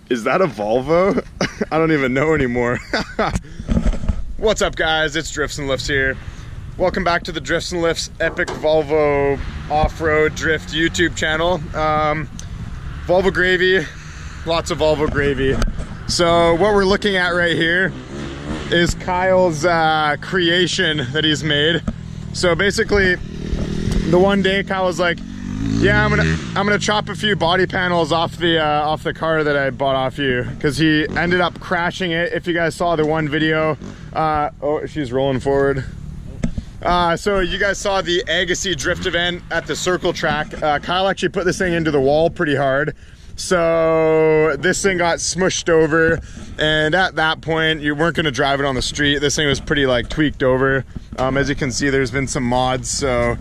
Is that a Volvo? I don't even know anymore. What's up, guys? It's Drifts and Lifts here. Welcome back to the Drifts and Lifts Epic Volvo Off-Road Drift YouTube channel. Volvo gravy, lots of Volvo gravy. So what we're looking at right here is Kyle's creation that he's made. So basically, the one day Kyle was like, yeah, I'm gonna chop a few body panels off the car that I bought off you, because he ended up crashing it. If you guys saw the one video, oh, she's rolling forward. So you guys saw the Agassiz drift event at the circle track. Kyle actually put this thing into the wall pretty hard, so this thing got smushed over, and at that point you weren't going to drive it on the street. This thing was pretty like tweaked over. As you can see, there's been some mods, so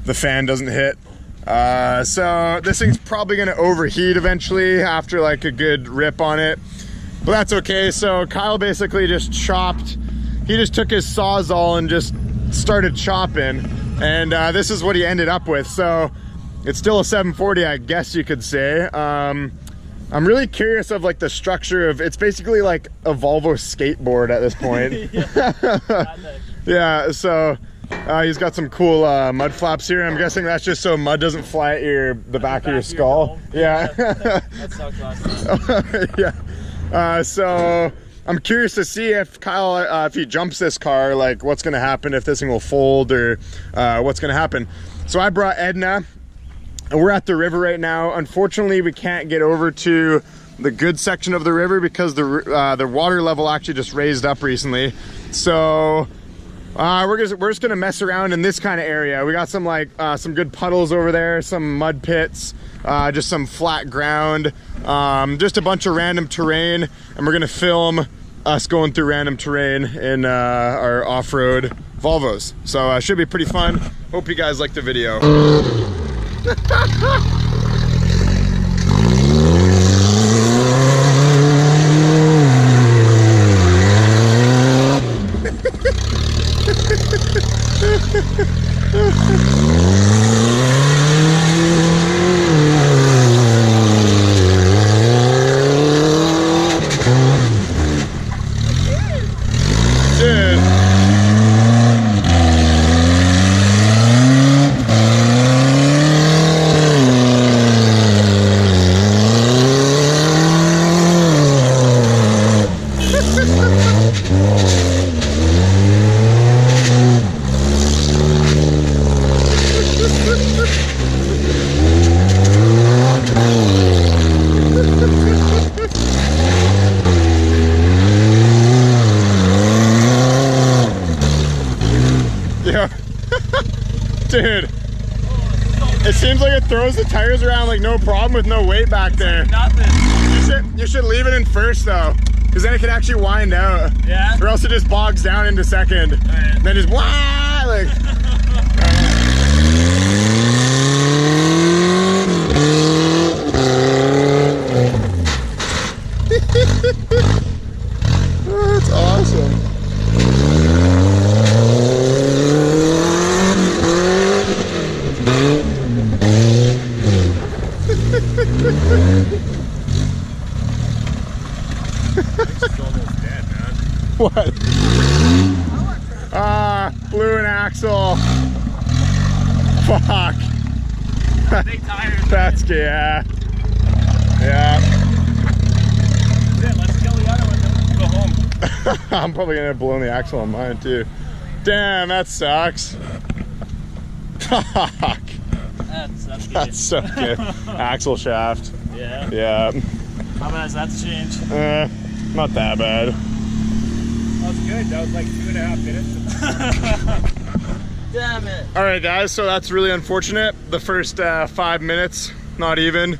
the fan doesn't hit. So this thing's probably going to overheat eventually after like a good rip on it, but that's okay. So Kyle basically just chopped, he just took his Sawzall and just started chopping, and this is what he ended up with. So it's still a 740, I guess you could say. I'm really curious of like the structure of, it's basically like a Volvo skateboard at this point. Yeah, so he's got some cool mud flaps here. I'm guessing that's just so mud doesn't fly at the back of your skull. Yeah. That sucks last time. Yeah. So I'm curious to see if Kyle, if he jumps this car, like what's gonna happen, if this thing will fold, or what's gonna happen. So I brought Edna, and we're at the river right now. Unfortunately, we can't get over to the good section of the river because the water level actually just raised up recently. So we're just gonna mess around in this kind of area. We got some like some good puddles over there, some mud pits, just some flat ground, just a bunch of random terrain, and we're gonna film us going through random terrain in our off-road Volvos. So it should be pretty fun. Hope you guys like the video. Dude, it seems like it throws the tires around like no problem with no weight back there. Nothing. You should leave it in first though, because then it can actually wind out. Yeah? Or else it just bogs down into second. Right. Then just wah, like. Oh, that's awesome. What? Blew an axle. Fuck. Big tires. That's good, yeah. Yeah. Let's kill the other one, then we'll go home. I'm probably gonna have blown the axle on mine too. Damn, that sucks. Fuck. That's so good. Axle shaft. Yeah. Yeah. How bad is that to change? Not that bad. That was good. That was like 2.5 minutes. Damn it. Alright guys, so that's really unfortunate. The first 5 minutes, not even,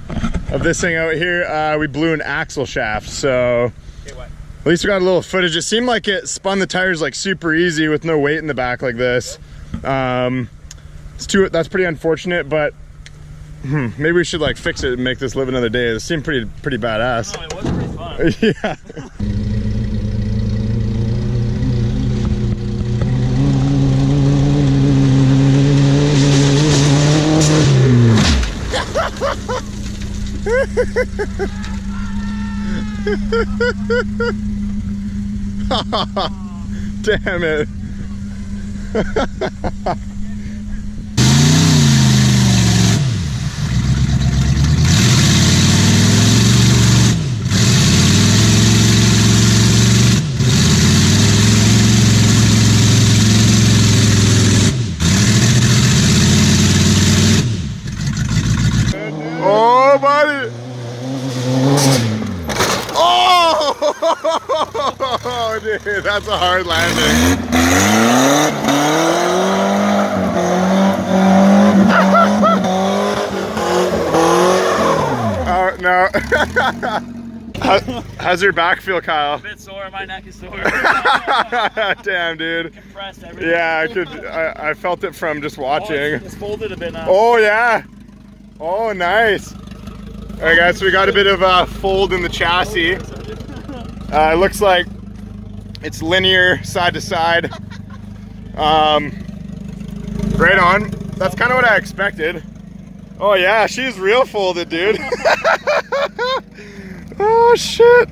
of this thing out here, we blew an axle shaft. So Okay, what? at least we got a little footage. It seemed like it spun the tires like super easy with no weight in the back like this. That's pretty unfortunate, but maybe we should like fix it and make this live another day. This seemed pretty badass. Oh, it was pretty fun. Yeah. Damn it. Oh, buddy! Oh, dude, that's a hard landing. Oh, no. How's your back feel, Kyle? A bit sore, my neck is sore. Damn, dude. Compressed everything. Yeah, I felt it from just watching. It's folded a bit now. Oh, yeah. Oh, nice. All right, guys, so we got a bit of a fold in the chassis. It looks like it's linear side to side. Right on. That's kind of what I expected. Oh yeah, she's real folded, dude. Oh shit,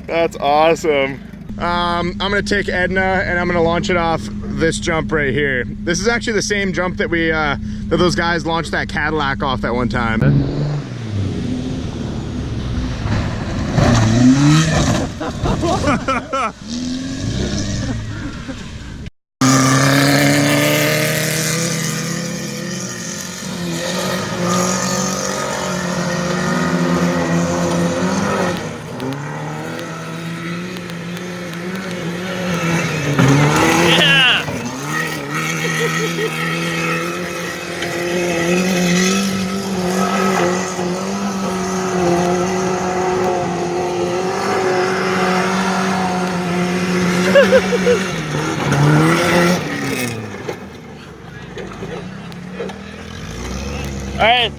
that's awesome. I'm gonna take Edna and I'm gonna launch it off this jump right here. This is actually the same jump that that those guys launched that Cadillac off that one time. All right.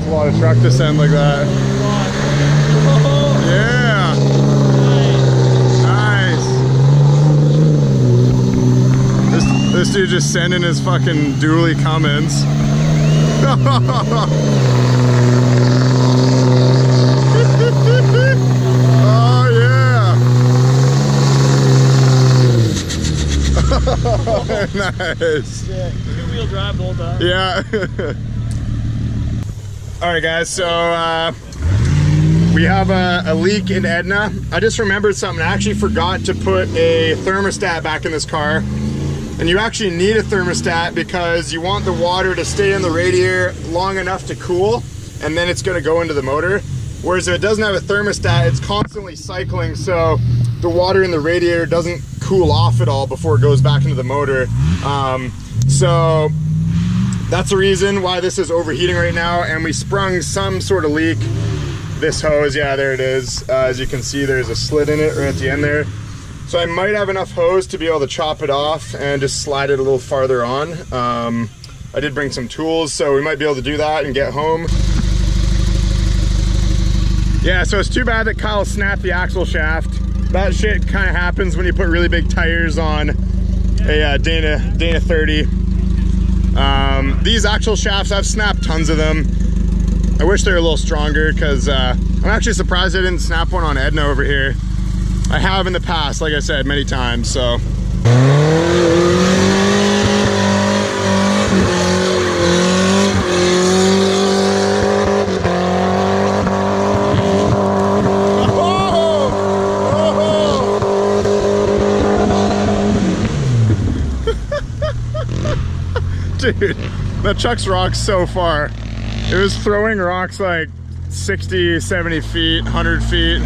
A lot of truck descent like that. Yeah. Nice. This dude just sending his fucking dually Cummins. Oh yeah. Nice. Yeah, two-wheel drive the whole time. Yeah. All right, guys, so we have a leak in Edna. I just remembered something. I actually forgot to put a thermostat back in this car. And you actually need a thermostat because you want the water to stay in the radiator long enough to cool, and then it's gonna go into the motor. Whereas if it doesn't have a thermostat, it's constantly cycling, so the water in the radiator doesn't cool off at all before it goes back into the motor. So that's the reason why this is overheating right now, and we sprung some sort of leak. This hose, yeah, there it is. As you can see, there's a slit in it right at the end there. So I might have enough hose to be able to chop it off and just slide it a little farther on. I did bring some tools, so we might be able to do that and get home. Yeah, so it's too bad that Kyle snapped the axle shaft. That shit kind of happens when you put really big tires on a Dana 30. These axle shafts, I've snapped tons of them. I wish they were a little stronger because I'm actually surprised I didn't snap one on Edna over here. I have in the past, like I said, many times, so. that chucks rocks so far. It was throwing rocks like 60, 70 feet, 100 feet.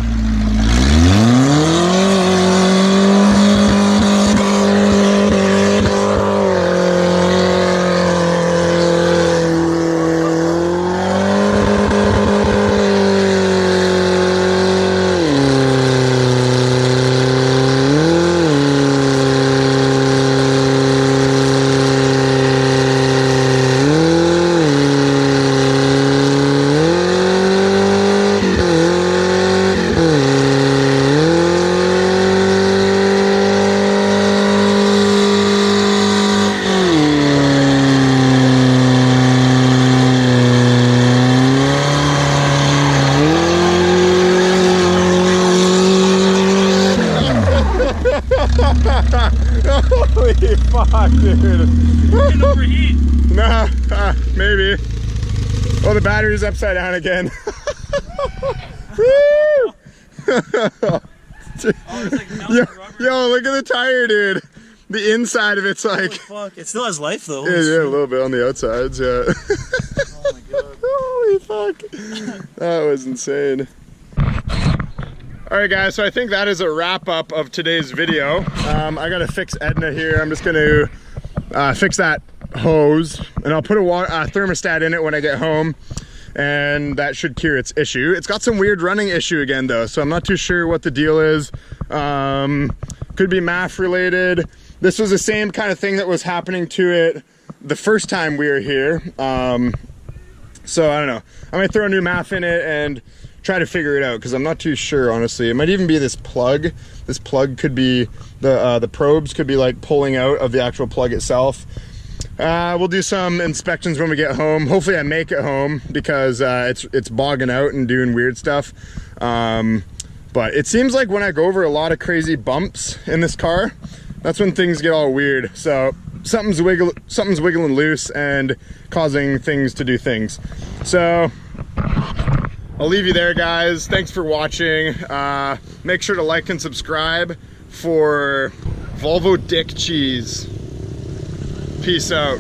Holy fuck, dude. Didn't overheat. Nah, maybe. Oh, the battery's upside down again. Woo! Yo, look at the tire, dude. The inside of it's like... Holy fuck. It still has life, though. Yeah, a little bit on the outsides, yeah. Oh my god. Holy fuck. That was insane. Alright guys, so I think that is a wrap up of today's video. I gotta fix Edna here. I'm just gonna fix that hose, and I'll put a thermostat in it when I get home, and that should cure its issue. It's got some weird running issue again though, so I'm not too sure what the deal is. Could be MAF related. This was the same kind of thing that was happening to it the first time we were here. So I don't know. I might throw a new MAF in it and try to figure it out, because I'm not too sure, honestly. It might even be this plug. This plug could be, the probes could be like pulling out of the actual plug itself. We'll do some inspections when we get home. Hopefully I make it home, because it's bogging out and doing weird stuff. But it seems like when I go over a lot of crazy bumps in this car, that's when things get all weird. So something's wiggling loose and causing things to do things. So I'll leave you there, guys. Thanks for watching. Make sure to like and subscribe for Volvo Dick Cheese. Peace out.